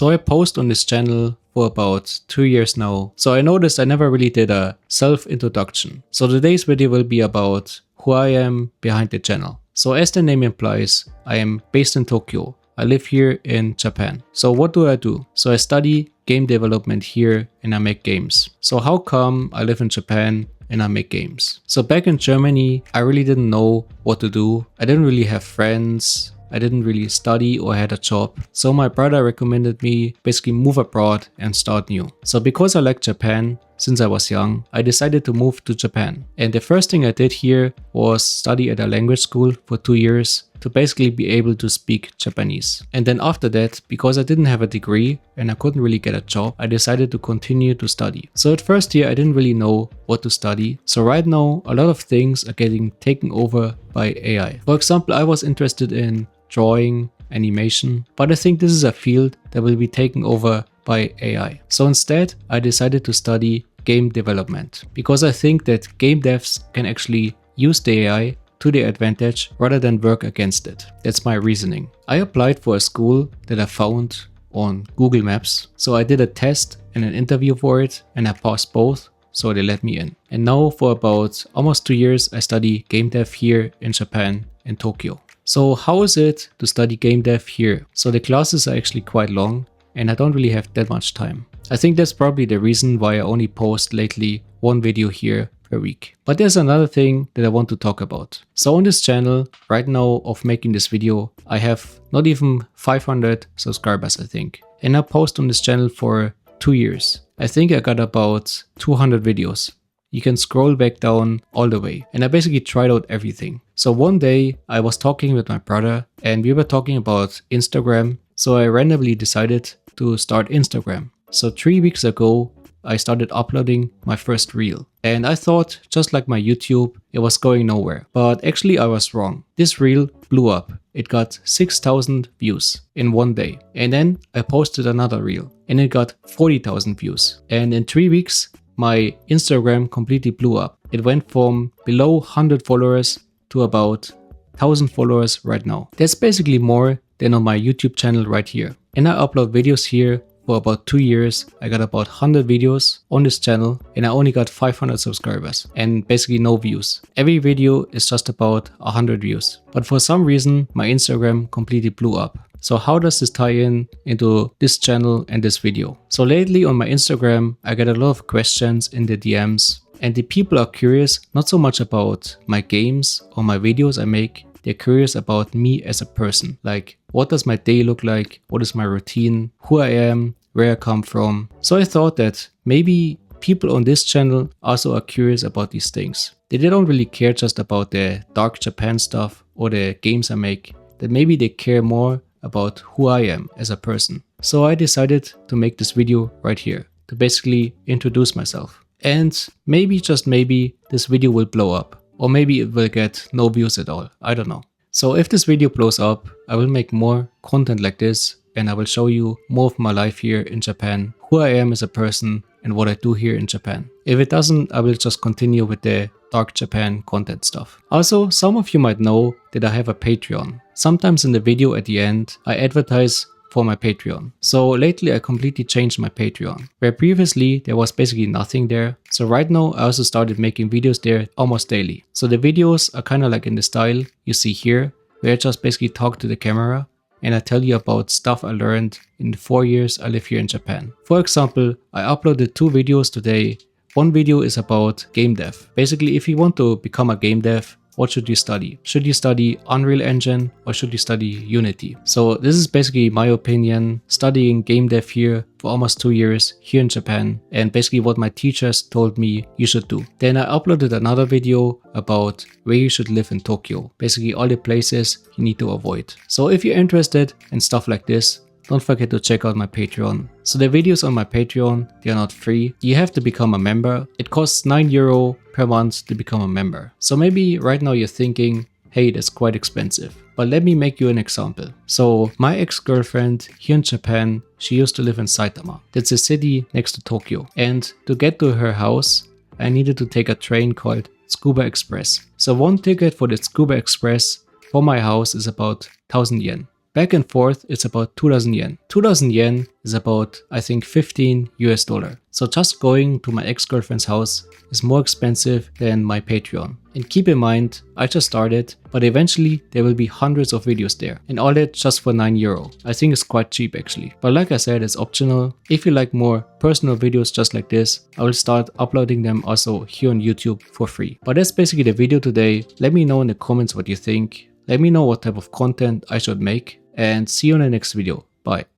So I post on this channel for about 2 years now. So I noticed I never really did a self-introduction. So today's video will be about who I am behind the channel. So as the name implies, I am based in Tokyo. I live here in Japan. So what do? So I study game development here and I make games. So how come I live in Japan and I make games? So back in Germany, I really didn't know what to do. I didn't really have friends. I didn't really study or had a job. So my brother recommended me basically move abroad and start new. So because I like Japan since I was young, I decided to move to Japan. And the first thing I did here was study at a language school for 2 years to basically be able to speak Japanese. And then after that, because I didn't have a degree and I couldn't really get a job, I decided to continue to study. So at first year, I didn't really know what to study. So right now, a lot of things are getting taken over by AI. For example, I was interested in drawing, animation, but I think this is a field that will be taken over by AI. So instead, I decided to study game development because I think that game devs can actually use the AI to their advantage rather than work against it. That's my reasoning. I applied for a school that I found on Google Maps. So I did a test and an interview for it and I passed both. So they let me in. And now for about almost 2 years, I study game dev here in Japan, in Tokyo. So how is it to study game dev here? So the classes are actually quite long and I don't really have that much time. I think that's probably the reason why I only post lately one video here per week. But there's another thing that I want to talk about. So on this channel right now of making this video, I have not even 500 subscribers, I think. And I post on this channel for 2 years. I think I got about 200 videos. You can scroll back down all the way. And I basically tried out everything. So one day I was talking with my brother and we were talking about Instagram. So I randomly decided to start Instagram. So 3 weeks ago, I started uploading my first reel. And I thought, just like my YouTube, it was going nowhere. But actually I was wrong. This reel blew up. It got 6,000 views in one day. And then I posted another reel and it got 40,000 views. And in 3 weeks, my Instagram completely blew up. It went from below 100 followers to about 1,000 followers right now. That's basically more than on my YouTube channel right here. And I upload videos here for about 2 years. I got about 100 videos on this channel and I only got 500 subscribers and basically no views. Every video is just about 100 views. But for some reason, my Instagram completely blew up. So how does this tie in into this channel and this video? So lately on my Instagram, I get a lot of questions in the DMs and the people are curious not so much about my games or my videos I make. They're curious about me as a person. Like, what does my day look like? What is my routine? Who I am? Where I come from? So I thought that maybe people on this channel also are curious about these things. They don't really care just about the dark Japan stuff or the games I make. That maybe they care more about who I am as a person. So I decided to make this video right here to basically introduce myself. And maybe, just maybe, this video will blow up. Or maybe it will get no views at all. I don't know. So if this video blows up, I will make more content like this and I will show you more of my life here in Japan, who I am as a person and what I do here in Japan. If it doesn't, I will just continue with the dark Japan content stuff. Also, some of you might know that I have a Patreon. Sometimes in the video at the end, I advertise for my Patreon. So lately I completely changed my Patreon, where previously there was basically nothing there. So right now I also started making videos there almost daily. So the videos are kind of like in the style you see here, where I just basically talk to the camera and I tell you about stuff I learned in the 4 years I live here in Japan. For example, I uploaded 2 videos today. One video is about game dev. Basically, if you want to become a game dev, what should you study? Should you study Unreal Engine or should you study Unity? So this is basically my opinion, studying game dev here for almost 2 years here in Japan and basically what my teachers told me you should do. Then I uploaded another video about where you should live in Tokyo. Basically all the places you need to avoid. So if you're interested in stuff like this, don't forget to check out my Patreon. So the videos on my Patreon, they are not free. You have to become a member. It costs €9 per month to become a member. So maybe right now you're thinking, hey, that's quite expensive. But let me make you an example. So my ex-girlfriend here in Japan, she used to live in Saitama. That's a city next to Tokyo. And to get to her house, I needed to take a train called Tsukuba Express. So one ticket for the Tsukuba Express for my house is about 1,000 yen. Back and forth, it's about 2000 yen. 2000 yen is about, I think, 15 US dollar. So just going to my ex-girlfriend's house is more expensive than my Patreon. And keep in mind, I just started, but eventually there will be hundreds of videos there. And all that just for €9. I think it's quite cheap actually. But like I said, it's optional. If you like more personal videos just like this, I will start uploading them also here on YouTube for free. But that's basically the video today. Let me know in the comments what you think. Let me know what type of content I should make. And see you in the next video. Bye.